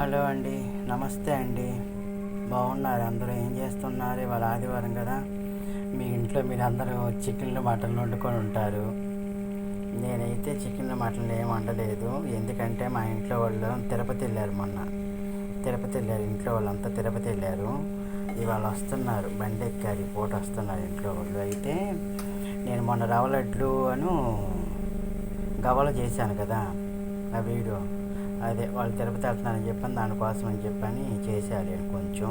Hello అండి, నమస్తే అండి. బాగున్నారు అందరూ? ఏం చేస్తున్నారు? ఇవాళ ఆదివారం కదా, మీ ఇంట్లో మీరు అందరూ చికెన్లు మటన్లు వండుకొని ఉంటారు. నేనైతే చికెన్లు మటన్లు ఏం వండలేదు. ఎందుకంటే మా ఇంట్లో వాళ్ళు తిరుపతి వెళ్ళారు. మొన్న తిరుపతి వెళ్ళారు. ఇంట్లో వాళ్ళంతా తిరుపతి వెళ్ళారు. ఇవాళ వస్తున్నారు, బండి ఎక్కారు. ఈ పూట వస్తున్నారు ఇంట్లో వాళ్ళు. అయితే నేను మొన్న రవ్వ లడ్లు గవ్వలు చేశాను కదా, ఆ వీడియో. అదే వాళ్ళు తిరుపతి వెళ్తున్నారని చెప్పని దానికోసం అని చెప్పని చేసేయాలి కొంచెం.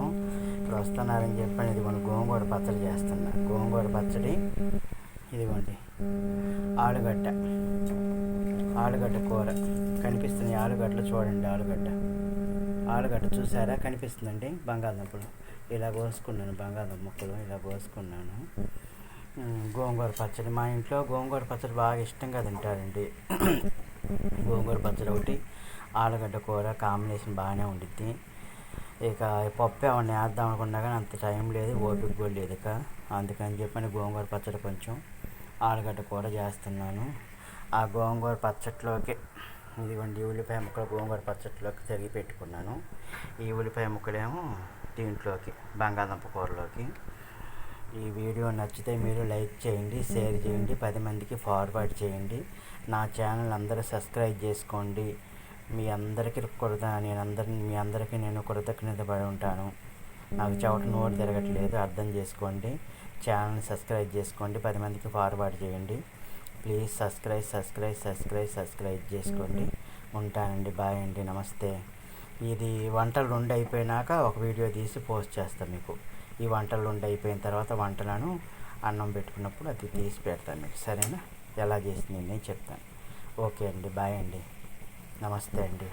ఇప్పుడు వస్తున్నారని చెప్పని ఇదిగోండి గోంగూర పచ్చడి చేస్తున్నా. గోంగూర పచ్చడి ఇదిగోండి, ఆలుగడ్డ ఆలుగడ్డ కూర కనిపిస్తుంది. ఆలుగడ్డలు చూడండి, ఆలుగడ్డ చూసారా? కనిపిస్తుందండి. బంగాళదుంపలు ఇలా కోసుకున్నాను, బంగాళదుంప ముక్కలు ఇలా కోసుకున్నాను. గోంగూర పచ్చడి, మా ఇంట్లో గోంగూర పచ్చడి బాగా ఇష్టంగా తింటారండి. గోంగూర పచ్చడి ఒకటి, ఆలుగడ్డ కూర కాంబినేషన్ బాగానే ఉండిద్ది. ఇక పప్పు ఏమన్నా వేద్దాం అనుకున్నా కానీ అంత టైం లేదు, ఓపిక కూడా లేదు. ఇక అందుకని చెప్పని గోంగూర పచ్చడి కొంచెం, ఆలుగడ్డ కూర చేస్తున్నాను. ఆ గోంగూర పచ్చట్లోకి ఇదిగోండి ఉల్లిపాయ ముక్కలు గోంగూర పచ్చట్లోకి తరిగి పెట్టుకున్నాను. ఈ ఉల్లిపాయ ముక్కలేమో దీంట్లోకి బంగాళదుంప కూరలోకి. ఈ వీడియో నచ్చితే మీరు లైక్ చేయండి, షేర్ చేయండి, 10 మందికి ఫార్వర్డ్ చేయండి. నా ఛానల్ అందరూ సబ్స్క్రైబ్ చేసుకోండి. మీ అందరికీ నేను కృతజ్ఞత పడి ఉంటాను. నాకు చెవట నోరు తిరగట్లేదు, అర్థం చేసుకోండి. ఛానల్ని సబ్స్క్రైబ్ చేసుకోండి, 10 మందికి ఫార్వర్డ్ చేయండి. ప్లీజ్ సబ్స్క్రైబ్ చేసుకోండి. ఉంటానండి, బాయ్ అండి, నమస్తే. ఇది వంటలు 2 అయిపోయినాక ఒక వీడియో తీసి పోస్ట్ చేస్తాను మీకు. ఈ వంటలు 2 అయిపోయిన తర్వాత వంటలను అన్నం పెట్టుకున్నప్పుడు అది తీసి పెడతాను మీకు, సరేనా? ఎలా చేసింది నేను చెప్తాను. ఓకే అండి, బాయ్ అండి, నమస్తే అండి.